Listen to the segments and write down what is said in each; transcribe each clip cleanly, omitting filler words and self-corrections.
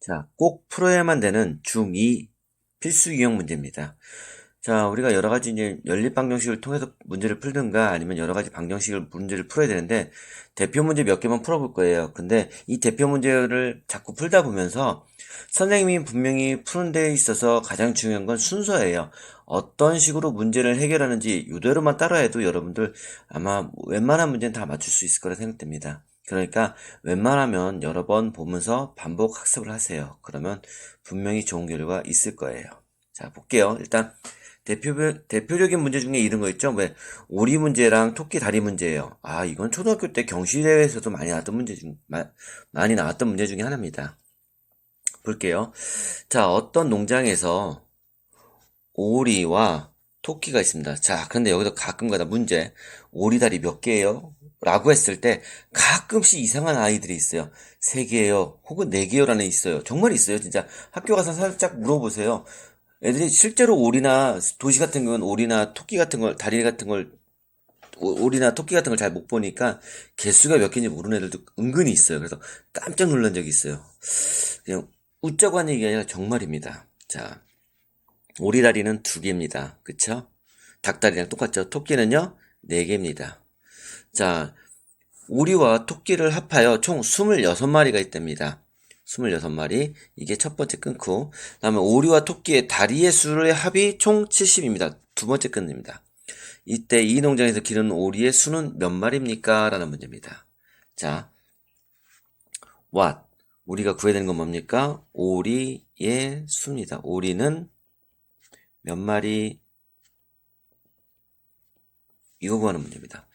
자, 꼭 풀어야만 되는 중2 필수 유형 문제입니다. 자, 우리가 여러 가지 이제 연립 방정식을 통해서 문제를 풀든가 아니면 여러 가지 방정식을 문제를 풀어야 되는데 대표 문제 몇 개만 풀어볼 거예요. 근데 이 대표 문제를 자꾸 풀다 보면서 선생님이 분명히 푸는 데 있어서 가장 중요한 건 순서예요. 어떤 식으로 문제를 해결하는지 이대로만 따라해도 여러분들 아마 웬만한 문제는 다 맞출 수 있을 거라 생각됩니다. 그러니까 웬만하면 여러 번 보면서 반복 학습을 하세요. 그러면 분명히 좋은 결과 있을 거예요. 자, 볼게요. 일단 대표적인 문제 중에 이런 거 있죠? 왜 오리 문제랑 토끼 다리 문제예요. 아, 이건 초등학교 때 경시대회에서도 많이 나왔던 문제 중에 하나입니다. 볼게요. 자, 어떤 농장에서 오리와 토끼가 있습니다. 자, 근데 여기서 가끔가다 문제, 오리다리 몇 개예요? 라고 했을 때 가끔씩 이상한 아이들이 있어요. 3개예요. 혹은 4개요라는 애 있어요. 정말 있어요. 진짜 학교 가서 살짝 물어보세요. 애들이 실제로 오리나 도시 같은 건 오리나 토끼 같은 걸, 다리 같은 걸, 오리나 토끼 같은 걸 잘 못 보니까 개수가 몇 개인지 모르는 애들도 은근히 있어요. 그래서 깜짝 놀란 적이 있어요. 그냥 웃자고 하는 얘기가 아니라 정말입니다. 자, 오리다리는 2개입니다. 그쵸? 닭다리랑 똑같죠? 토끼는요? 4개입니다. 자, 오리와 토끼를 합하여 총 26마리가 있답니다. 26마리. 이게 첫 번째 끊고, 그 다음에 오리와 토끼의 다리의 수의 합이 총 70입니다. 두 번째 끊입니다. 이때 이 농장에서 기르는 오리의 수는 몇 마리입니까? 라는 문제입니다. 자, what? 우리가 구해야 되는 건 뭡니까? 오리의 수입니다. 오리는 몇 마리? 이거 구하는 문제입니다.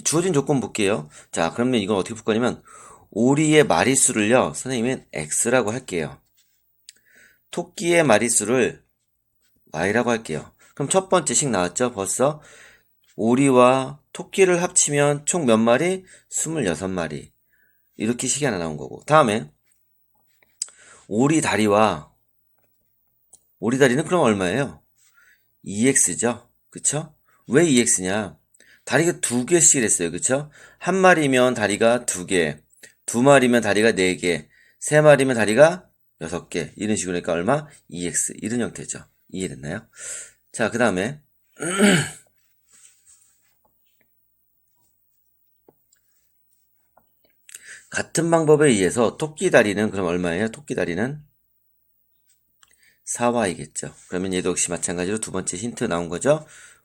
주어진 조건 볼게요. 자, 그러면 이건 어떻게 풀 거냐면 오리의 마리수를요, 선생님은 x라고 할게요. 토끼의 마리수를 y라고 할게요. 그럼 첫 번째 식 나왔죠? 벌써 오리와 토끼를 합치면 총 몇 마리? 26마리. 이렇게 식이 하나 나온 거고. 다음에 오리 다리는 그럼 얼마예요? 2x죠? 그쵸? 왜 2x냐? 다리가 2개씩 했어요. 그쵸? 한 마리면 다리가 2개, 2마리면 다리가 4개, 3마리면 다리가 6개. 이런 식으로 하니까 얼마? 2x. 이런 형태죠. 이해됐나요? 자, 그 다음에 같은 방법에 의해서 토끼 다리는 그럼 얼마예요? 토끼 다리는 4y겠죠. 그러면 얘도 역시 마찬가지로 두 번째 힌트 나온 거죠.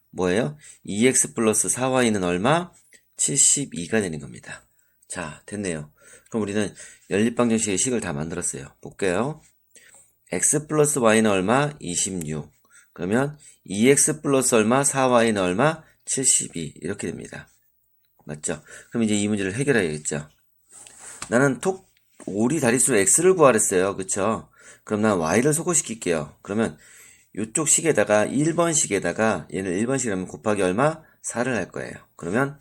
뭐예요? 2x 플러스 4y는 얼마? 72가 되는 겁니다. 자, 됐네요. 그럼 우리는 연립방정식의 식을 다 만들었어요. 볼게요. x 플러스 y는 얼마? 26. 그러면 2x 플러스 얼마? 4y는 얼마? 72. 이렇게 됩니다. 맞죠? 그럼 이제 이 문제를 해결해야겠죠. 나는 오리 다리수 x를 구하랬어요. 그쵸? 그럼 난 y를 소거시킬게요. 그러면 이쪽 식에다가 1번식에다가 얘는 1번식이라면 곱하기 얼마? 4를 할 거예요. 그러면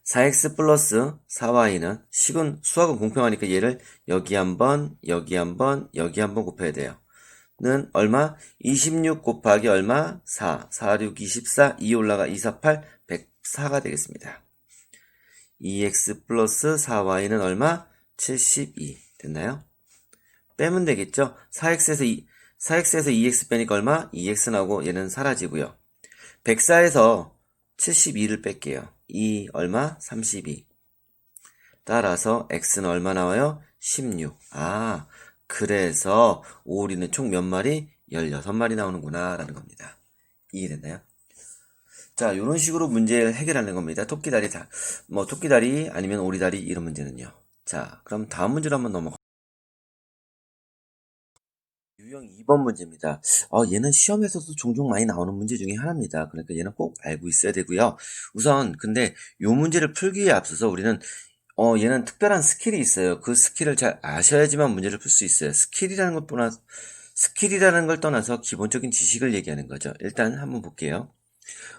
4x 플러스 4y는 식은 수학은 공평하니까 얘를 여기 한번 여기 한번 여기 한번 곱해야 돼요. 는 얼마? 26 곱하기 얼마? 4. 4, 6, 24. 2 올라가 2, 4, 8. 104가 되겠습니다. 2x 플러스 4y는 얼마? 72. 됐나요? 빼면 되겠죠? 4x에서 2x 빼니까 얼마? 2x 나오고 얘는 사라지고요. 104에서 72를 뺄게요. 2 얼마? 32. 따라서 x는 얼마 나와요? 16. 아, 그래서 오리는 총 몇 마리? 16마리 나오는구나 라는 겁니다. 이해됐나요? 자, 이런 식으로 문제를 해결하는 겁니다. 토끼다리 아니면 오리다리 이런 문제는요. 자, 그럼 다음 문제로 한번 넘어가. 유형 2번 문제입니다. 얘는 시험에서도 종종 많이 나오는 문제 중에 하나입니다. 그러니까 얘는 꼭 알고 있어야 되고요. 우선 근데 이 문제를 풀기에 앞서서 우리는 얘는 특별한 스킬이 있어요. 그 스킬을 잘 아셔야지만 문제를 풀 수 있어요. 스킬이라는 걸 떠나서 기본적인 지식을 얘기하는 거죠. 일단 한번 볼게요.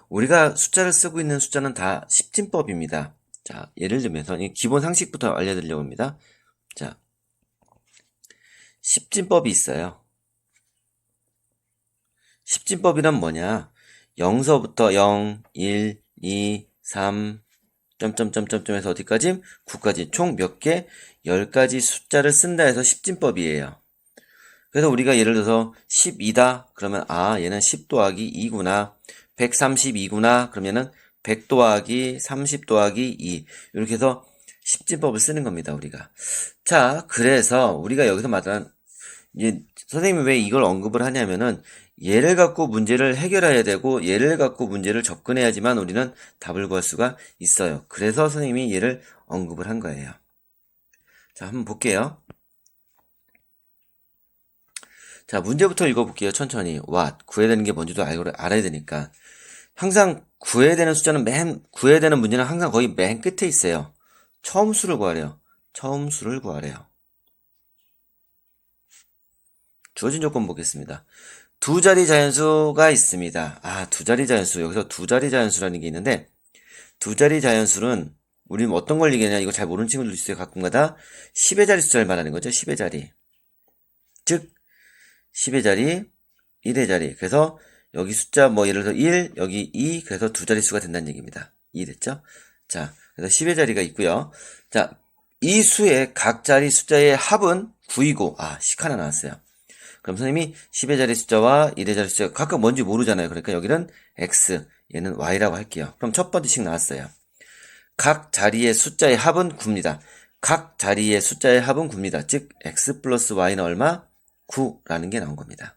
우리가 숫자를 쓰고 있는 숫자는 다 십진법입니다. 자, 예를 들면서 이 기본 상식부터 알려드리려고 합니다. 자, 십진법이 있어요. 십진법이란 뭐냐? 0서부터 0, 1, 2, 3, 점점점점점에서 어디까지? 9까지. 총 몇 개? 10가지 숫자를 쓴다 해서 십진법이에요. 그래서 우리가 예를 들어서 12다 그러면 얘는 10 더하기 2구나. 132구나 그러면은 100 더하기 30 더하기 2 이렇게 해서 십진법을 쓰는 겁니다, 우리가. 자, 그래서 우리가 여기서 말한 이제 선생님이 왜 이걸 언급을 하냐면은 얘를 갖고 문제를 해결해야 되고 얘를 갖고 문제를 접근해야지만 우리는 답을 구할 수가 있어요. 그래서 선생님이 얘를 언급을 한 거예요. 자, 한번 볼게요. 자, 문제부터 읽어볼게요. 천천히. what, 구해야 되는 게 뭔지도 알아야 되니까. 항상 구해야 되는 구해야 되는 문제는 항상 거의 맨 끝에 있어요. 처음 수를 구하래요. 처음 수를 구하래요. 주어진 조건 보겠습니다. 두 자리 자연수가 있습니다. 두 자리 자연수. 여기서 두 자리 자연수라는 게 있는데, 두 자리 자연수는, 우리는 어떤 걸 얘기하냐, 이거 잘 모르는 친구들도 있어요. 가끔가다. 10의 자리 숫자를 말하는 거죠. 10의 자리. 즉, 10의 자리, 1의 자리. 그래서, 여기 숫자, 예를 들어서 1, 여기 2, 그래서 두 자리 수가 된다는 얘기입니다. 이해됐죠? 자, 그래서 10의 자리가 있고요. 자, 이 수의 각 자리 숫자의 합은 9이고, 식 하나 나왔어요. 그럼 선생님이 10의 자리 숫자와 1의 자리 숫자 각각 뭔지 모르잖아요. 그러니까 여기는 x, 얘는 y라고 할게요. 그럼 첫 번째 식 나왔어요. 각 자리의 숫자의 합은 9입니다. 각 자리의 숫자의 합은 9입니다. 즉 x 플러스 y는 얼마? 9라는 게 나온 겁니다.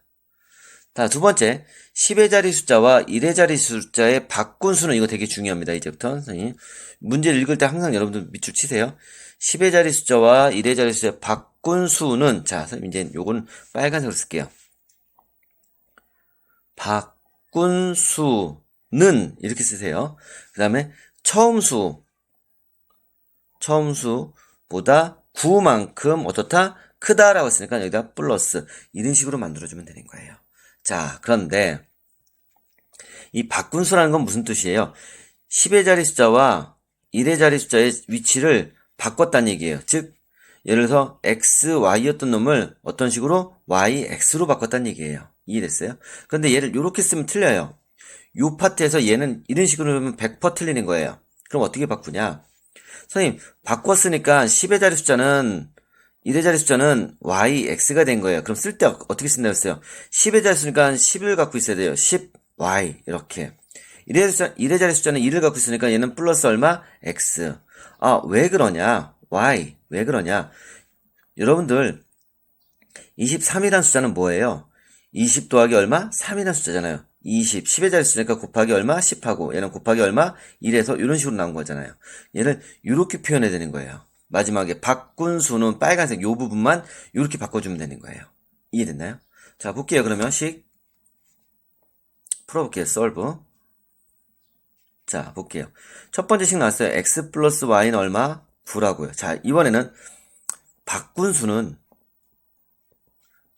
자, 두 번째 10의 자리 숫자와 1의 자리 숫자의 바꾼수는 이거 되게 중요합니다. 이제부터 선생님 문제를 읽을 때 항상 여러분들 밑줄 치세요. 10의 자리 숫자와 1의 자리 숫자의 바꾼수는, 자, 선생님 이제 요건 빨간색으로 쓸게요. 바꾼수는 이렇게 쓰세요. 그 다음에 처음수보다 9만큼 어떻다? 크다라고 했으니까 여기다 플러스 이런 식으로 만들어주면 되는 거예요. 자, 그런데 이 바꾼수라는 건 무슨 뜻이에요? 10의 자리 숫자와 1의 자리 숫자의 위치를 바꿨다는 얘기예요. 즉 예를 들어서 xy였던 놈을 어떤 식으로 yx로 바꿨다는 얘기예요. 이해됐어요? 그런데 얘를 이렇게 쓰면 틀려요. 요 파트에서 얘는 이런 식으로 하면 100% 틀리는 거예요. 그럼 어떻게 바꾸냐? 선생님, 바꿨으니까 10의 자리 숫자는 1의 자리 숫자는 yx가 된 거예요. 그럼 쓸 때 어떻게 쓴다고 했어요? 10의 자리 숫자니까 10을 갖고 있어야 돼요. 10y 이렇게. 1의 자리 숫자는 1을 갖고 있으니까 얘는 플러스 얼마? x. 왜 그러냐? y. 왜 그러냐? 여러분들 23이라는 숫자는 뭐예요? 20 더하기 얼마? 3이라는 숫자잖아요. 20, 10의 자리 숫자니까 곱하기 얼마? 10하고 얘는 곱하기 얼마? 1에서 이런 식으로 나온 거잖아요. 얘를 이렇게 표현해야 되는 거예요. 마지막에 바꾼 수는 빨간색 요 부분만 이렇게 바꿔주면 되는 거예요. 이해됐나요? 자, 볼게요. 그러면 식 풀어볼게요. solve. 자, 볼게요. 첫 번째 식 나왔어요. x 플러스 y는 얼마? 9라고요. 자, 이번에는 바꾼 수는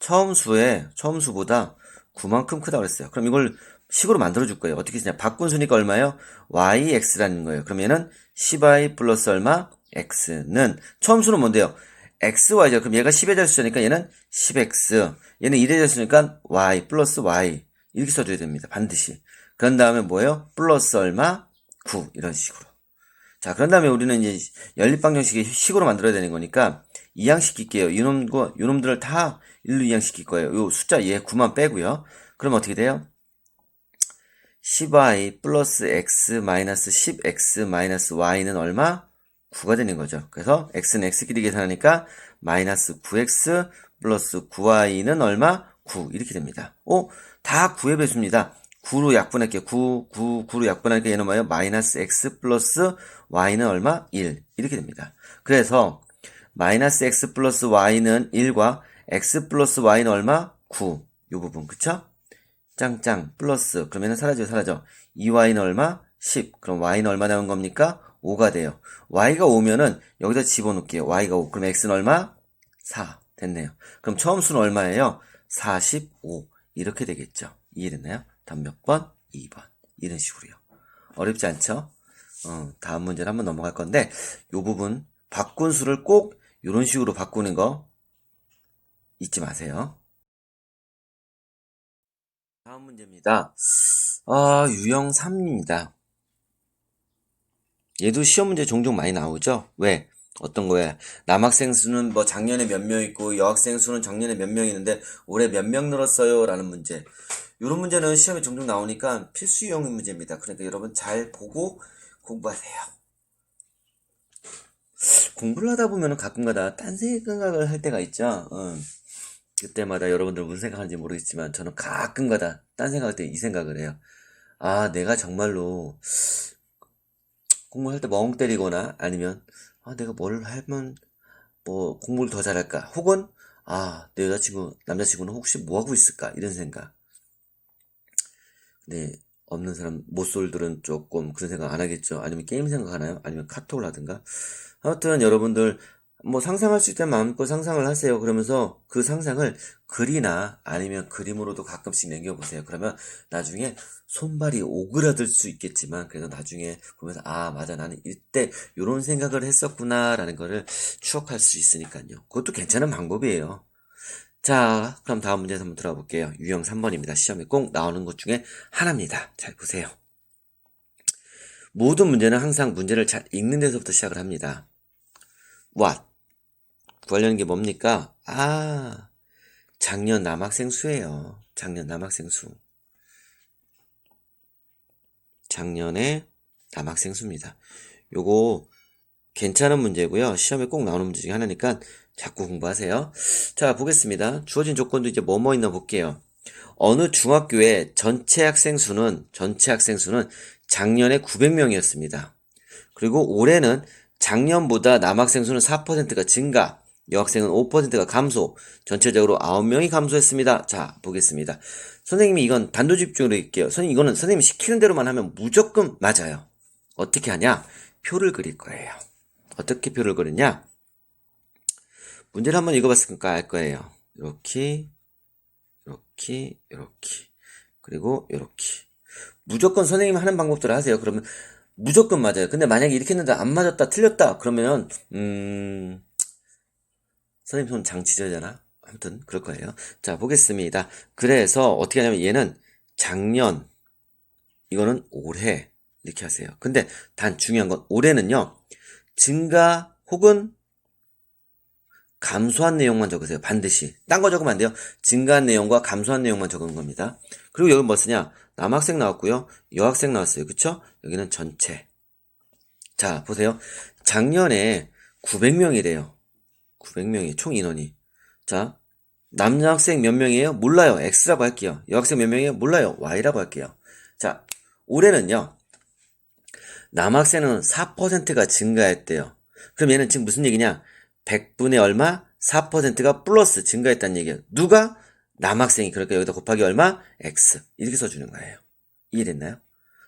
처음 수보다 9만큼 크다고 그랬어요. 그럼 이걸 식으로 만들어줄 거예요. 어떻게 쓰냐. 바꾼 수니까 얼마예요? yx라는 거예요. 그럼 얘는 10y 플러스 얼마? x는 처음 수는 뭔데요? xy죠. 그럼 얘가 10의 자리 숫자니까 얘는 10x. 얘는 1의 자리 숫자니까 y 플러스 y. 이렇게 써줘야 됩니다. 반드시. 그런 다음에 뭐예요? 플러스 얼마? 9. 이런 식으로. 자, 그런 다음에 우리는 이제 연립방정식의 식으로 만들어야 되는 거니까 이항시킬게요. 요놈들을 다 일로 이항시킬 거예요. 요 숫자 얘 9만 빼고요. 그럼 어떻게 돼요? 10y 플러스 x 마이너스 10x 마이너스 y는 얼마? 9가 되는 거죠. 그래서 x는 x끼리 계산하니까 마이너스 9x 플러스 9y는 얼마? 9 이렇게 됩니다. 다 9의 배수입니다. 9로 약분할게요. 9로 약분하니까 얘는 뭐예요? 마이너스 x 플러스 y는 얼마? 1 이렇게 됩니다. 그래서 마이너스 x 플러스 y는 1과 x 플러스 y는 얼마? 9. 요 부분 그쵸? 짱짱 플러스 그러면은 사라져. 2y는 얼마? 10. 그럼 y는 얼마 나온 겁니까? 5가 돼요. y가 5면은 여기다 집어넣을게요. y가 5. 그럼 x는 얼마? 4. 됐네요. 그럼 처음 수는 얼마예요? 45. 이렇게 되겠죠. 이해됐나요? 답 몇 번? 2번. 이런 식으로요. 어렵지 않죠? 다음 문제를 한번 넘어갈 건데 요 부분 바꾼 수를 꼭 이런 식으로 바꾸는 거 잊지 마세요. 다음 문제입니다. 유형 3입니다. 얘도 시험 문제 종종 많이 나오죠? 왜? 어떤 거야? 남학생 수는 뭐 작년에 몇 명 있고 여학생 수는 작년에 몇 명 있는데 올해 몇 명 늘었어요? 라는 문제. 이런 문제는 시험에 종종 나오니까 필수형 문제입니다. 그러니까 여러분 잘 보고 공부하세요. 공부를 하다 보면은 가끔가다 딴 생각을 할 때가 있죠. 그때마다 여러분들 무슨 생각하는지 모르겠지만 저는 가끔가다 딴 생각할 때 이 생각을 해요. 아, 내가 정말로 공부할 때 멍 때리거나 아니면 아, 내가 뭘 하면 뭐 공부를 더 잘할까? 혹은 아, 내 여자친구, 남자친구는 혹시 뭐 하고 있을까? 이런 생각. 근데 없는 사람, 모쏠들은 조금 그런 생각 안 하겠죠. 아니면 게임 생각하나요? 아니면 카톡을 하든가. 아무튼 여러분들 뭐 상상할 수 있다면 마음껏 상상을 하세요. 그러면서 그 상상을 글이나 아니면 그림으로도 가끔씩 남겨보세요. 그러면 나중에 손발이 오그라들 수 있겠지만 그래도 나중에 보면서 아 맞아 나는 이때 이런 생각을 했었구나 라는 거를 추억할 수 있으니까요. 그것도 괜찮은 방법이에요. 자, 그럼 다음 문제 한번 들어가 볼게요. 유형 3번입니다. 시험에 꼭 나오는 것 중에 하나입니다. 잘 보세요. 모든 문제는 항상 문제를 잘 읽는 데서부터 시작을 합니다. What? 구하려는 게 뭡니까? 아, 작년 남학생 수예요. 작년 남학생 수. 작년에 남학생 수입니다. 요거 괜찮은 문제고요. 시험에 꼭 나오는 문제 중에 하나니까 자꾸 공부하세요. 자, 보겠습니다. 주어진 조건도 이제 뭐뭐 있나 볼게요. 어느 중학교의 전체 학생 수는 작년에 900명이었습니다. 그리고 올해는 작년보다 남학생 수는 4%가 증가, 여학생은 5%가 감소, 전체적으로 9명이 감소했습니다. 자, 보겠습니다. 선생님이 이건 단도직입적으로 할게요. 선생님, 이거는 선생님이 시키는 대로만 하면 무조건 맞아요. 어떻게 하냐? 표를 그릴 거예요. 어떻게 표를 그리냐? 문제를 한번 읽어봤으니까 알 거예요. 이렇게, 이렇게, 이렇게. 그리고 이렇게. 무조건 선생님이 하는 방법대로 하세요. 그러면 무조건 맞아요. 근데 만약에 이렇게 했는데 안 맞았다, 틀렸다, 그러면, 선생님 손 장치저잖아? 아무튼, 그럴 거예요. 자, 보겠습니다. 그래서 어떻게 하냐면 얘는 작년, 이거는 올해, 이렇게 하세요. 근데 단 중요한 건 올해는요, 증가 혹은 감소한 내용만 적으세요. 반드시. 딴 거 적으면 안 돼요. 증가한 내용과 감소한 내용만 적은 겁니다. 그리고 여기 뭐 쓰냐? 남학생 나왔고요. 여학생 나왔어요. 그쵸? 여기는 전체. 자, 보세요. 작년에 900명이래요. 900명이 총 인원이. 자, 남학생 몇 명이에요? 몰라요. X라고 할게요. 여학생 몇 명이에요? 몰라요. Y라고 할게요. 자, 올해는요. 남학생은 4%가 증가했대요. 그럼 얘는 지금 무슨 얘기냐? 100분의 얼마? 4%가 플러스 증가했다는 얘기예요. 누가? 남학생이. 그러니까 여기다 곱하기 얼마? X. 이렇게 써주는 거예요. 이해됐나요?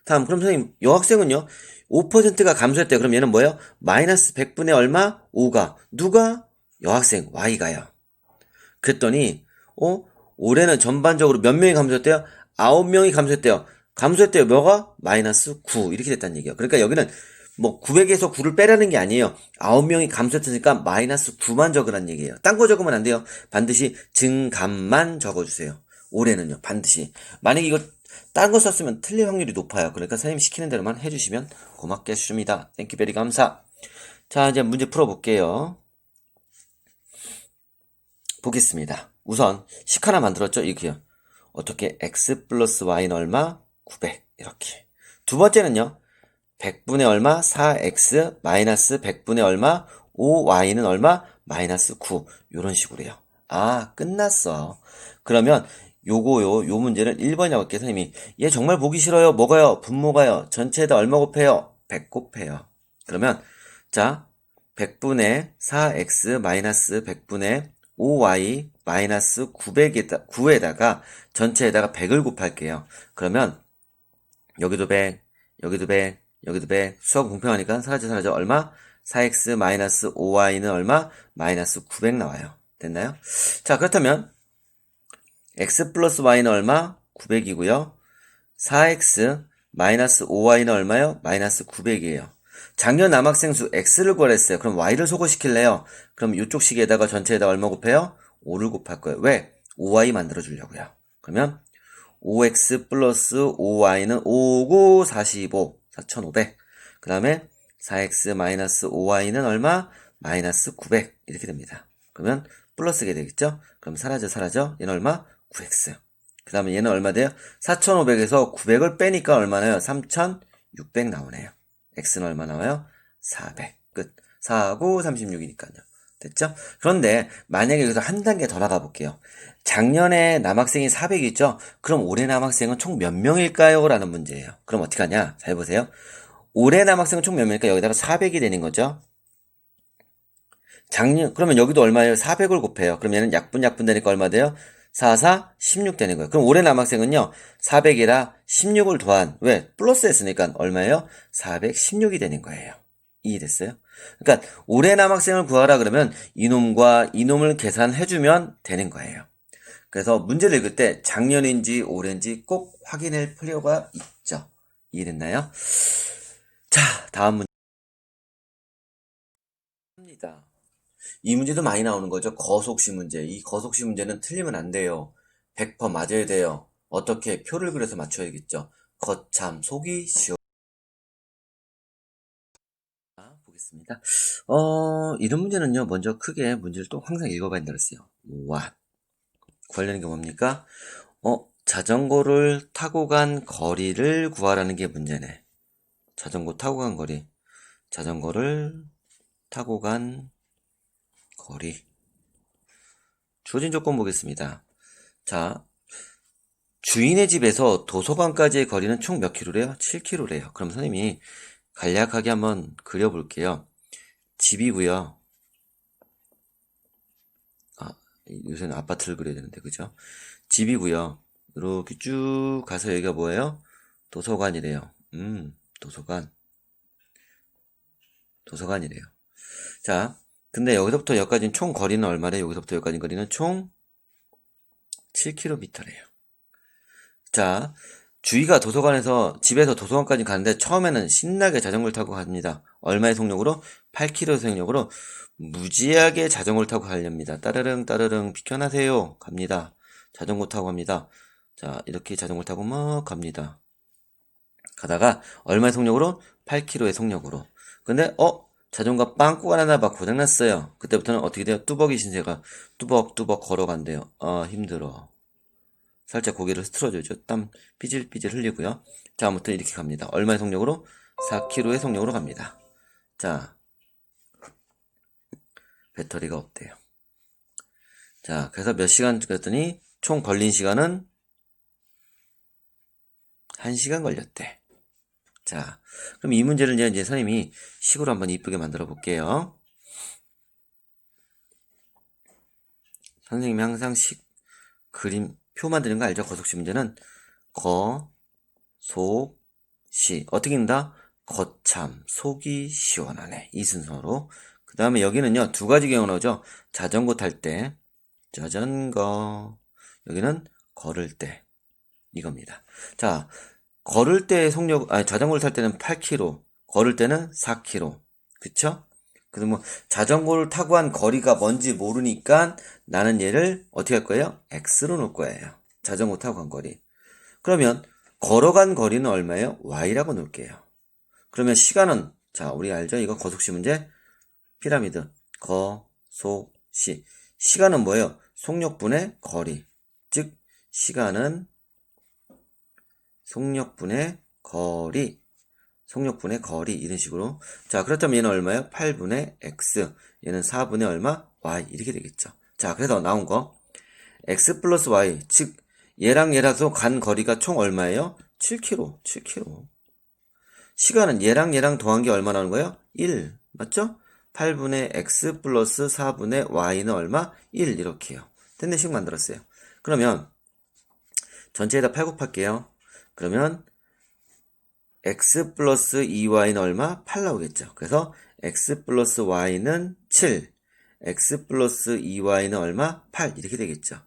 다음, 그럼 선생님, 여학생은요? 5%가 감소했대요. 그럼 얘는 뭐예요? 마이너스 100분의 얼마? 5가. 누가? 여학생, Y가요. 그랬더니, 올해는 전반적으로 몇 명이 감소했대요? 9명이 감소했대요. 감소했대요. 뭐가? 마이너스 9. 이렇게 됐다는 얘기예요. 그러니까 여기는 뭐 900에서 9를 빼라는 게 아니에요. 9명이 감소했으니까 마이너스 9만 적으라는 얘기예요. 딴 거 적으면 안 돼요. 반드시 증감만 적어주세요. 올해는요. 반드시. 만약에 이거 딴 거 썼으면 틀릴 확률이 높아요. 그러니까 선생님 시키는 대로만 해주시면 고맙겠습니다. 땡큐 베리 감사. 자, 이제 문제 풀어볼게요. 보겠습니다. 우선 식 하나 만들었죠? 이렇게요. 어떻게 x 플러스 y는 얼마? 900 이렇게. 두 번째는요. 100분의 얼마? 4x 마이너스 100분의 얼마? 5y는 얼마? 마이너스 9 이런 식으로요. 아 끝났어. 그러면 요 문제는 1번이라고 할게요. 선생님이 얘 정말 보기 싫어요. 뭐가요? 분모가요. 전체에다 얼마 곱해요? 100 곱해요. 그러면 자 100분의 4x 마이너스 100분의 5y 마이너스 9에다가 전체에다가 100을 곱할게요. 그러면 여기도 100, 여기도 100, 여기도 100. 수학 공평하니까 사라져. 얼마? 4x 마이너스 5y는 얼마? 마이너스 900 나와요. 됐나요? 자, 그렇다면 x 플러스 y는 얼마? 900이고요. 4x 마이너스 5y는 얼마요? 마이너스 900이에요. 작년 남학생 수 x를 구하랬어요. 그럼 y를 소거시킬래요? 그럼 이쪽 식에다가 전체에다 얼마 곱해요? 5를 곱할 거예요. 왜? 5y 만들어 주려고요. 그러면 5x 플러스 5y는 5, 9, 45, 4500. 그 다음에 4x 마이너스 5y는 얼마? 마이너스 900 이렇게 됩니다. 그러면 플러스게 되겠죠? 그럼 사라져 얘는 얼마? 9x. 그 다음에 얘는 얼마 돼요? 4500에서 900을 빼니까 얼마나요? 3600 나오네요. x는 얼마 나와요? 400. 끝. 4하고 36이니까요. 됐죠? 그런데 만약에 여기서 한 단계 더 나가 볼게요. 작년에 남학생이 400 있죠? 그럼 올해 남학생은 총 몇 명일까요? 라는 문제예요. 그럼 어떻게 하냐? 잘 보세요. 올해 남학생은 총 몇 명일까? 여기다가 400이 되는 거죠. 그러면 여기도 얼마예요? 400을 곱해요. 그럼 얘는 약분 되니까 얼마 돼요? 4, 4, 16 되는 거예요. 그럼 올해 남학생은요, 400이라 16을 더한, 왜? 플러스 했으니까 얼마예요? 416이 되는 거예요. 이해됐어요? 그러니까 올해 남학생을 구하라 그러면 이놈과 이놈을 계산해주면 되는 거예요. 그래서 문제를 읽을 때 작년인지 올해인지 꼭 확인할 필요가 있죠. 이해됐나요? 자, 다음 문제입니다. 이 문제도 많이 나오는 거죠. 거속시 문제. 이 거속시 문제는 틀리면 안 돼요. 100% 맞아야 돼요. 어떻게 표를 그려서 맞춰야겠죠. 거참 속이 시원. 보겠습니다. 이런 문제는요. 먼저 크게 문제를 또 항상 읽어봐야 된다 그랬어요. 와. 관련된 게 뭡니까? 자전거를 타고 간 거리를 구하라는 게 문제네. 자전거 타고 간 거리. 자전거를 타고 간 거리. 주어진 조건 보겠습니다. 자, 주인의 집에서 도서관까지의 거리는 총 몇 킬로래요? 7킬로래요. 그럼 선생님이 간략하게 한번 그려볼게요. 집이고요. 요새는 아파트를 그려야 되는데, 그죠? 집이고요. 이렇게 쭉 가서 여기가 뭐예요? 도서관이래요. 도서관이래요. 자, 근데 여기서부터 여기까지는 총 거리는 얼마래요? 여기서부터 여기까지 거리는 총 7km래요. 자, 주희가 집에서 도서관까지 가는데 처음에는 신나게 자전거를 타고 갑니다. 얼마의 속력으로? 8km 속력으로 무지하게 자전거를 타고 가렵니다. 따르릉 비켜나세요. 갑니다. 자전거 타고 갑니다. 자, 이렇게 자전거 타고 막 갑니다. 가다가 얼마의 속력으로? 8km의 속력으로. 근데 자전거 빵꾸가 나나 봐. 고장났어요. 그때부터는 어떻게 돼요? 뚜벅이 신세가 뚜벅뚜벅 걸어간대요. 힘들어. 살짝 고개를 틀어줘죠. 땀 삐질삐질 흘리고요. 자, 아무튼 이렇게 갑니다. 얼마의 속력으로? 4km의 속력으로 갑니다. 자, 배터리가 없대요. 자, 그래서 몇 시간 그랬더니 총 걸린 시간은 1시간 걸렸대. 자, 그럼 이 문제를 이제 선생님이 식으로 한번 이쁘게 만들어 볼게요. 선생님이 항상 그림, 표 만드는 거 알죠? 거속시 문제는 시 어떻게 읽는다? 거참 속이 시원하네. 이 순서로. 그 다음에 여기는요, 두 가지 경우 나오죠. 자전거 탈 때, 자전거. 여기는 걸을 때. 이겁니다. 자, 걸을 때 자전거를 탈 때는 8km, 걸을 때는 4km. 그쵸? 그래서 뭐, 자전거를 타고 한 거리가 뭔지 모르니까 나는 얘를 어떻게 할 거예요? X로 놓을 거예요. 자전거 타고 간 거리. 그러면, 걸어간 거리는 얼마예요? Y라고 놓을게요. 그러면 시간은, 자, 우리 알죠? 이거 거속시 문제? 피라미드. 거속시. 시간은 뭐예요? 속력분의 거리. 즉, 시간은 속력분의 거리. 속력분의 거리. 이런 식으로. 자, 그렇다면 얘는 얼마예요? 8분의 x. 얘는 4분의 얼마? y. 이렇게 되겠죠. 자, 그래서 나온 거. x 플러스 y. 즉, 얘랑 얘라서 간 거리가 총 얼마예요? 7km. 7km. 시간은 얘랑 더한 게 얼마 나오는 거예요? 1. 맞죠? 8분의 x 플러스 4분의 y는 얼마? 1. 이렇게요. 됐네식 만들었어요. 그러면 전체에다 8 곱할게요. 그러면 x 플러스 2y는 얼마? 8 나오겠죠. 그래서 x 플러스 y는 7, x 플러스 2y는 얼마? 8 이렇게 되겠죠.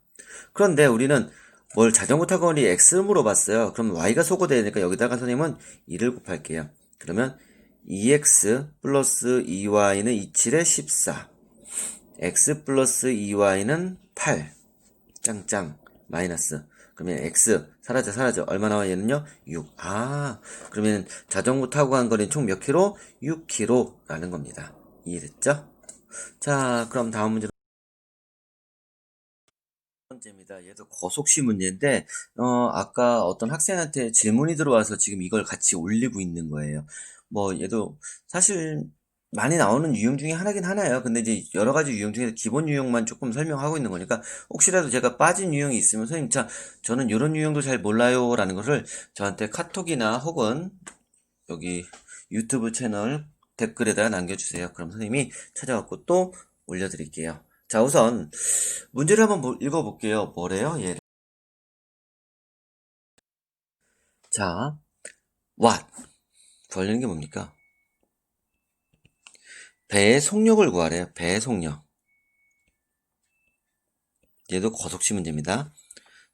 그런데 우리는 뭘 자전거 타고 오니 x를 물어봤어요. 그럼 y가 소거돼야 되니까 여기다가 선생님은 2를 곱할게요. 그러면 2x 플러스 2y는 27에 14, x 플러스 2y는 8, 짱짱 마이너스. 그러면 x 사라져 얼마 나와 얘는요 6. 아 그러면 자전거 타고 간 거리는 총 몇 킬로? 6km라는 겁니다. 이해됐죠? 자 그럼 다음 문제로 번째입니다. 얘도 거속시 문제인데 아까 어떤 학생한테 질문이 들어와서 지금 이걸 같이 올리고 있는 거예요. 뭐 얘도 사실 많이 나오는 유형 중에 하나긴 하나예요. 근데 이제 여러 가지 유형 중에서 기본 유형만 조금 설명하고 있는 거니까 혹시라도 제가 빠진 유형이 있으면 선생님 저는 이런 유형도 잘 몰라요 라는 것을 저한테 카톡이나 혹은 여기 유튜브 채널 댓글에다가 남겨주세요. 그럼 선생님이 찾아갖고 또 올려드릴게요. 자 우선 문제를 한번 읽어볼게요. 뭐래요? 얘. 자, what? 구하려는 게 뭡니까? 배의 속력을 구하래요. 배의 속력. 얘도 거속시 문제입니다.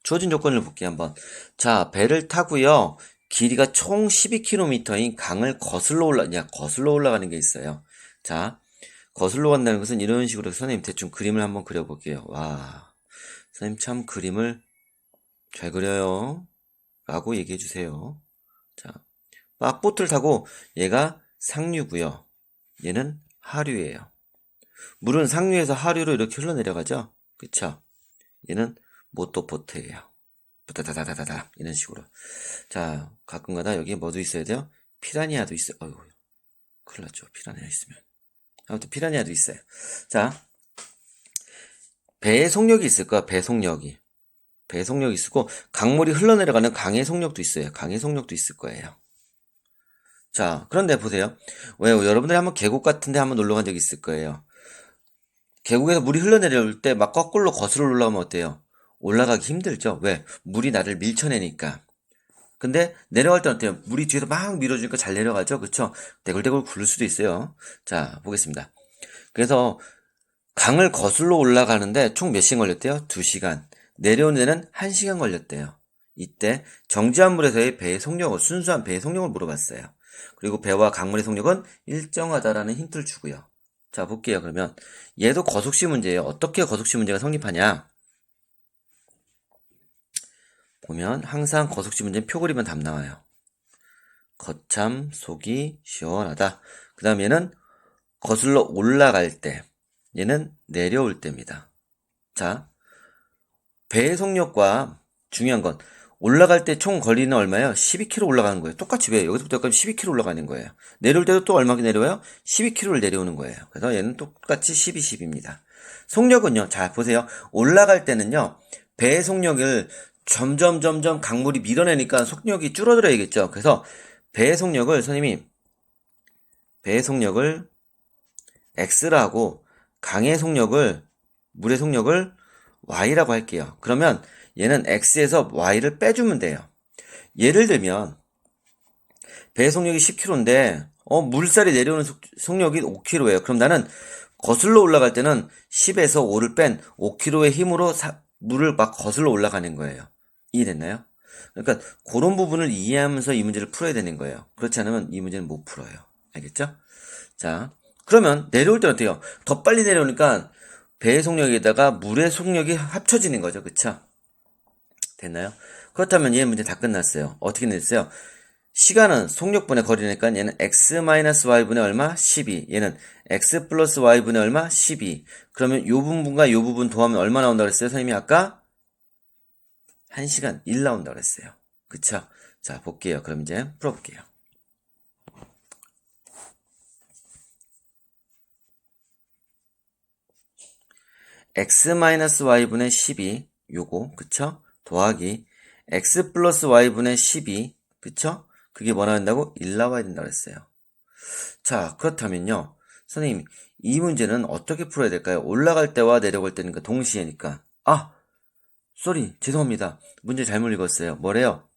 주어진 조건을 볼게요, 한번. 자, 배를 타고요. 길이가 총 12km인 강을 거슬러 올라가는 게 있어요. 자, 거슬러 간다는 것은 이런 식으로 선생님 대충 그림을 한번 그려볼게요. 와, 선생님 참 그림을 잘 그려요. 라고 얘기해 주세요. 자, 막보트를 타고 얘가 상류고요. 얘는 하류예요. 물은 상류에서 하류로 이렇게 흘러내려가죠. 그쵸? 얘는 모터보트예요. 부다다다다다 이런 식으로. 자, 가끔가다 여기에 뭐도 있어야 돼요? 피라니아도 있어요. 어휴, 큰일 났죠. 피라니아 있으면. 아무튼 피라니아도 있어요. 자, 배의 속력이 있을 거야. 배 속력이. 배 속력이 있고 강물이 흘러내려가는 강의 속력도 있어요. 강의 속력도 있을 거예요. 자, 그런데 보세요. 왜요? 여러분들이 한번 계곡 같은 데 한번 놀러 간 적 있을 거예요. 계곡에서 물이 흘러내려올 때 막 거꾸로 거슬러 올라오면 어때요? 올라가기 힘들죠? 왜? 물이 나를 밀쳐내니까. 근데 내려갈 때 어때요? 물이 뒤에서 막 밀어주니까 잘 내려가죠? 그쵸? 대굴대굴 굴를 수도 있어요. 자, 보겠습니다. 그래서 강을 거슬러 올라가는데 총 몇 시간 걸렸대요? 2시간. 내려오는 데는 1시간 걸렸대요. 이때 정지한 물에서의 배의 속력을, 순수한 배의 속력을 물어봤어요. 그리고 배와 강물의 속력은 일정하다라는 힌트를 주고요. 자, 볼게요. 그러면 얘도 거속시 문제예요. 어떻게 거속시 문제가 성립하냐? 보면 항상 거속시 문제는 표 그리면 답 나와요. 거참 속이 시원하다. 그 다음 얘는 거슬러 올라갈 때, 얘는 내려올 때입니다. 자, 배의 속력과 중요한 건 올라갈 때 총 거리는 얼마예요? 12km 올라가는 거예요. 똑같이 왜 여기서부터 여기까지 12km 올라가는 거예요. 내려올 때도 또 얼마나 내려와요? 12km를 내려오는 거예요. 그래서 얘는 똑같이 12, 10입니다. 속력은요. 자, 보세요. 올라갈 때는요. 배의 속력을 점점 강물이 밀어내니까 속력이 줄어들어야겠죠. 그래서 배의 속력을 선생님이 배의 속력을 X라고 강의 속력을 물의 속력을 Y라고 할게요. 그러면 얘는 X에서 Y를 빼주면 돼요. 예를 들면 배의 속력이 10km인데 물살이 내려오는 속력이 5km예요. 그럼 나는 거슬러 올라갈 때는 10에서 5를 뺀 5km의 힘으로 물을 막 거슬러 올라가는 거예요. 이해됐나요? 그러니까 그런 부분을 이해하면서 이 문제를 풀어야 되는 거예요. 그렇지 않으면 이 문제는 못 풀어요. 알겠죠? 자, 그러면 내려올 때는 어때요? 더 빨리 내려오니까 배의 속력에다가 물의 속력이 합쳐지는 거죠. 그쵸? 됐나요? 그렇다면 얘 문제 다 끝났어요. 어떻게 냈어요? 시간은 속력분의 거리니까 얘는 x-y분의 얼마? 12. 얘는 x 플러스 y분의 얼마? 12. 그러면 요 부분과 요 부분 더하면 얼마 나온다고 그랬어요? 선생님이 아까 1시간 1 나온다고 그랬어요. 그쵸? 자, 볼게요. 그럼 이제 풀어볼게요. x-y분의 12 요거 그쵸? 더하기 x 플러스 y분의 12 그쵸? 그게 뭐나 된다고? 1 나와야 된다고 그랬어요. 자 그렇다면요 선생님 이 문제는 어떻게 풀어야 될까요? 올라갈 때와 내려갈 때니까 동시에니까 쏘리 죄송합니다. 문제 잘못 읽었어요. 뭐래요?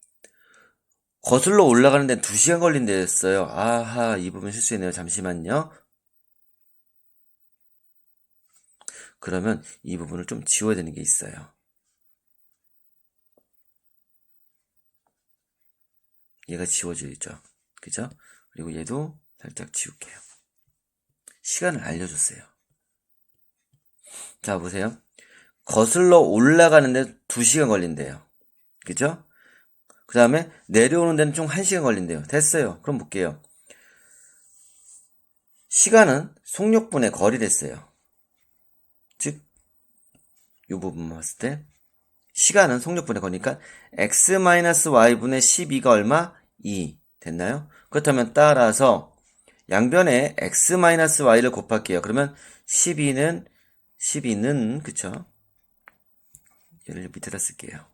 거슬러 올라가는 데는 2시간 걸린댔어요. 아하 이 부분 실수했네요. 잠시만요. 그러면 이 부분을 좀 지워야 되는 게 있어요. 얘가 지워져있죠. 그죠? 그리고 얘도 살짝 지울게요. 시간을 알려줬어요. 자, 보세요. 거슬러 올라가는데 2시간 걸린대요. 그죠? 그 다음에 내려오는 데는 총 1시간 걸린대요. 됐어요. 그럼 볼게요. 시간은 속력분의 거리랬어요. 즉, 이 부분만 봤을 때 시간은 속력분의 거리니까 x-y분의 12가 얼마? 2 됐나요? 그렇다면 따라서 양변에 x-y를 곱할게요. 그러면 12는 그쵸? 얘를 밑에다 쓸게요.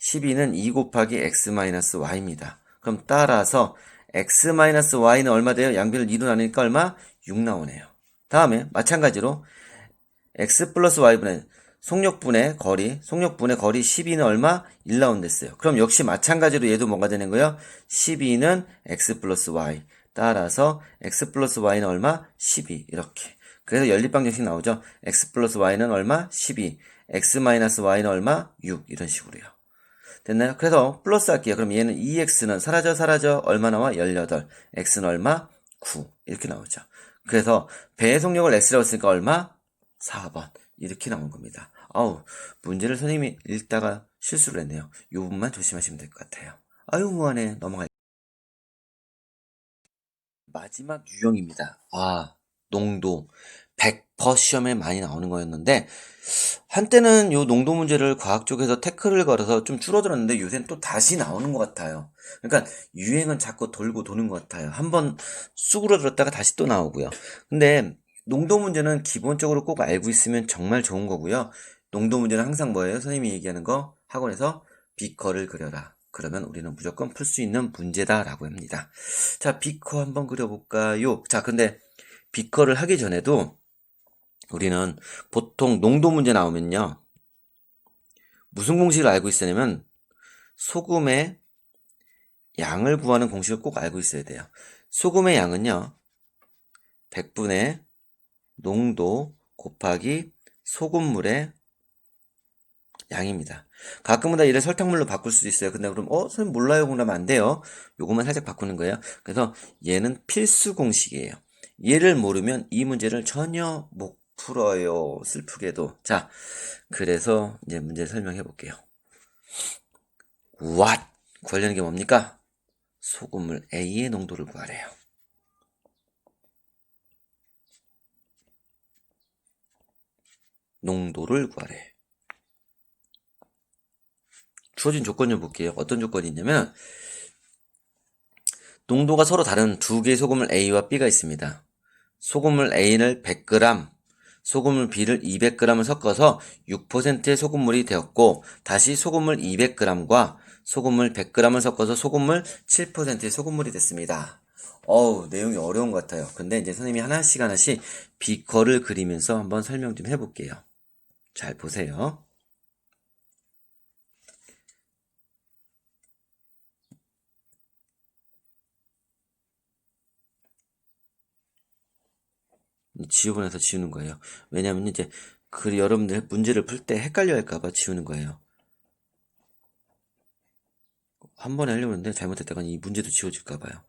12는 2 곱하기 x-y입니다. 그럼 따라서 x-y는 얼마 돼요? 양변을 2로 나누니까 얼마? 6 나오네요. 다음에 마찬가지로 x 플러스 y분의 속력분의 거리 12는 얼마? 1 나온댔어요. 그럼 역시 마찬가지로 얘도 뭐가 되는 거예요? 12는 x 플러스 y. 따라서 x 플러스 y는 얼마? 12 이렇게. 그래서 연립방정식 나오죠. x 플러스 y는 얼마? 12. x 마이너스 y는 얼마? 6 이런 식으로요. 됐나요? 그래서 플러스 할게요. 그럼 얘는 2x는 사라져 얼마 나와? 18. x는 얼마? 9 이렇게 나오죠. 그래서 배의 속력을 x라고 했으니까 얼마? 4번 이렇게 나온 겁니다. 아우, 문제를 선생님이 읽다가 실수를 했네요. 이 부분만 조심하시면 될 것 같아요. 아유, 무한해. 넘어갈. 마지막 유형입니다. 농도. 100% 시험에 많이 나오는 거였는데, 한때는 요 농도 문제를 과학 쪽에서 태클을 걸어서 좀 줄어들었는데, 요새는 또 다시 나오는 것 같아요. 그러니까, 유행은 자꾸 돌고 도는 것 같아요. 한번 쑥으로들었다가 다시 또 나오고요. 근데, 농도 문제는 기본적으로 꼭 알고 있으면 정말 좋은 거고요. 농도 문제는 항상 뭐예요? 선생님이 얘기하는 거, 학원에서 비커를 그려라. 그러면 우리는 무조건 풀 수 있는 문제다라고 합니다. 자, 비커 한번 그려볼까요? 자, 근데 비커를 하기 전에도 우리는 보통 농도 문제 나오면요. 무슨 공식을 알고 있어야 되냐면 소금의 양을 구하는 공식을 꼭 알고 있어야 돼요. 소금의 양은요. 100분의 농도 곱하기 소금물의 양입니다. 가끔마다 얘를 설탕물로 바꿀 수도 있어요. 근데 그럼 선생님 몰라요 그러면 안 돼요. 요것만 살짝 바꾸는 거예요. 그래서 얘는 필수 공식이에요. 얘를 모르면 이 문제를 전혀 못 풀어요. 슬프게도. 자, 그래서 이제 문제 설명해 볼게요. What? 구하려는 게 뭡니까? 소금물 A의 농도를 구하래요. 농도를 구하래. 주어진 조건 좀 볼게요. 어떤 조건이 있냐면 농도가 서로 다른 두 개의 소금물 A와 B가 있습니다. 소금물 A를 100g, 소금물 B를 200g을 섞어서 6%의 소금물이 되었고 다시 소금물 200g과 소금물 100g을 섞어서 소금물 7%의 소금물이 됐습니다. 내용이 어려운 것 같아요. 근데 이제 선생님이 하나씩 비커를 그리면서 한번 설명 좀 해볼게요. 잘 보세요. 지우번에서 지우는 거예요. 왜냐면 이제 여러분들 문제를 풀 때 헷갈려 할까봐 지우는 거예요. 한 번에 하려고 했는데 잘못했다가 이 문제도 지워질까봐요.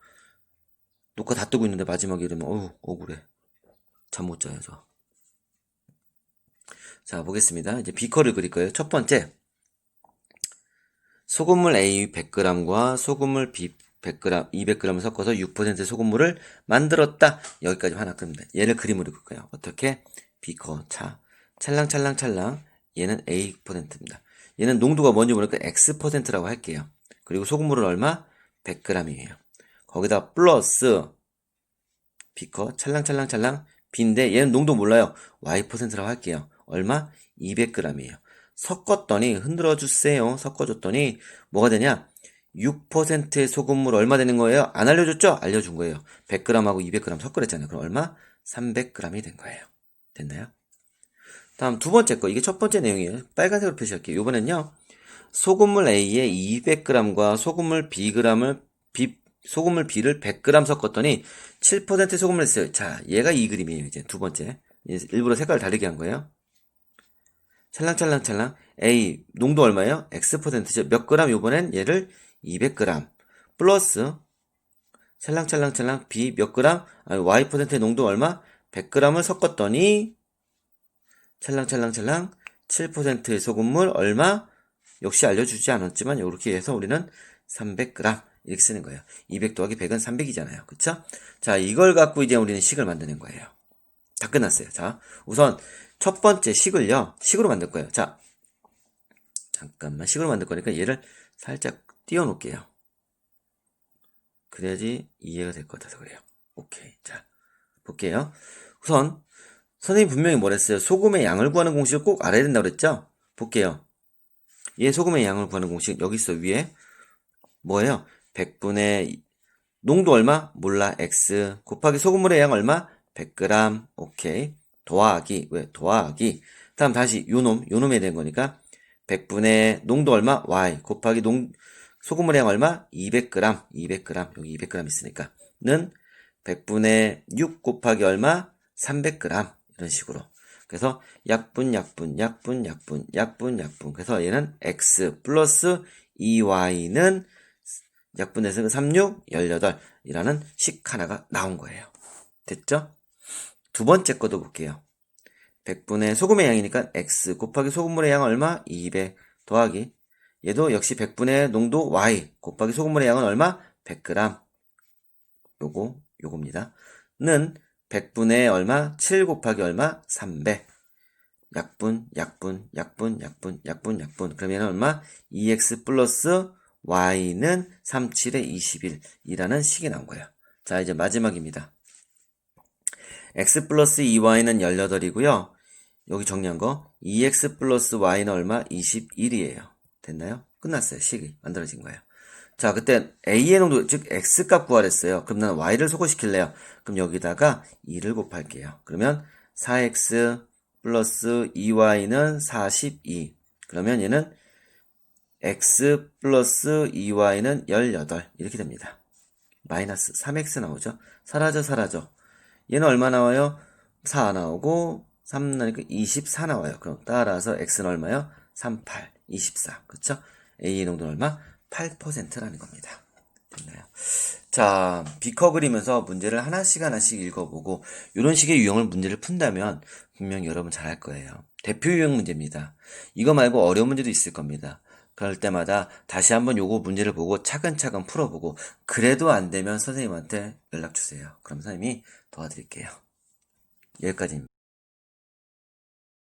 녹화 다 뜨고 있는데 마지막에 이러면 억울해. 잠 못 자요 저. 자, 보겠습니다. 이제 비커를 그릴 거예요. 첫 번째, 소금물 A 100g과 소금물 B 100g, 200g을 섞어서 6% 소금물을 만들었다. 여기까지 하나 끕니다. 얘를 그림으로 그릴까요? 어떻게? 비커 차 찰랑찰랑찰랑. 얘는 A%입니다. 얘는 농도가 뭔지 모르니까 X%라고 할게요. 그리고 소금물은 얼마? 100g이에요. 거기다 플러스 비커 찰랑찰랑찰랑 B인데 얘는 농도 몰라요. Y%라고 할게요. 얼마? 200g이에요. 섞었더니 흔들어 주세요. 섞어줬더니 뭐가 되냐? 6%의 소금물 얼마 되는 거예요? 안 알려줬죠? 알려준 거예요. 100g하고 200g 섞으랬잖아요. 그럼 얼마? 300g이 된 거예요. 됐나요? 다음 두 번째 거. 이게 첫 번째 내용이에요. 빨간색으로 표시할게요. 이번엔요. 소금물 A에 200g과 소금물 B를 100g 섞었더니 7% 소금을 했어요. 자, 얘가 이 그림이에요. 이제 두 번째. 일부러 색깔을 다르게 한 거예요. 찰랑찰랑찰랑. A 농도 얼마예요? X%죠. 몇 그램? 요번엔 얘를 200g 플러스 찰랑찰랑찰랑 B 몇 그램? Y%의 농도 얼마? 100g을 섞었더니 찰랑찰랑찰랑 7%의 소금물 얼마? 역시 알려주지 않았지만 이렇게 해서 우리는 300g 이렇게 쓰는 거예요. 200 더하기 100은 300이잖아요. 그쵸? 자, 이걸 갖고 이제 우리는 식을 만드는 거예요. 다 끝났어요. 자, 우선 첫 번째 식으로 만들 거예요. 자, 잠깐만, 식으로 만들 거니까 얘를 살짝 띄워놓을게요. 그래야지 이해가 될 것 같아서 그래요. 오케이. 자, 볼게요. 우선 선생님이 분명히 뭐랬어요? 소금의 양을 구하는 공식을 꼭 알아야 된다고 그랬죠? 볼게요. 얘 소금의 양을 구하는 공식 여기 있어. 위에 뭐예요? 100분의 농도 얼마? 몰라. x 곱하기 소금물의 양 얼마? 100g. 오케이. 더하기 왜? 더하기 다음 다시 요놈에 대한 거니까 100분의 농도 얼마? y 곱하기 소금물의 양 얼마? 200g. 200g. 여기 200g 있으니까 는 100분의 6 곱하기 얼마? 300g. 이런 식으로. 그래서 약분. 그래서 얘는 x 플러스 2y는 약분해서 36, 18이라는 식 하나가 나온 거예요. 됐죠? 두 번째 것도 볼게요. 100분의 소금의 양이니까 x 곱하기 소금물의 양 얼마? 200 더하기 얘도 역시 100분의 농도 y 곱하기 소금물의 양은 얼마? 100g. 요겁니다. 는 100분의 얼마? 7 곱하기 얼마? 300. 약분. 그러면 얼마? 2x 플러스 y는 37에 21이라는 식이 나온 거예요. 자, 이제 마지막입니다. x 플러스 2y는 18이고요. 여기 정리한 거 2x 플러스 y는 얼마? 21이에요. 됐나요? 끝났어요. 식이 만들어진 거예요. 자, 그때 a의 농도, 즉 x값 구하랬어요. 그럼 나는 y를 소거시킬래요. 그럼 여기다가 2를 곱할게요. 그러면 4x 플러스 2y는 42. 그러면 얘는 x 플러스 2y는 18 이렇게 됩니다. 마이너스 3x 나오죠. 사라져. 얘는 얼마 나와요? 4 나오고 3 나니까 24 나와요. 그럼 따라서 x는 얼마요? 38, 24. 그쵸? A의 농도는 얼마? 8%라는 겁니다. 됐나요? 자, 비커 그리면서 문제를 하나씩 읽어보고 이런 식의 유형을 문제를 푼다면 분명히 여러분 잘할 거예요. 대표 유형 문제입니다. 이거 말고 어려운 문제도 있을 겁니다. 그럴 때마다 다시 한번 요거 문제를 보고 차근차근 풀어보고 그래도 안 되면 선생님한테 연락 주세요. 그럼 선생님이 도와드릴게요. 여기까지입니다.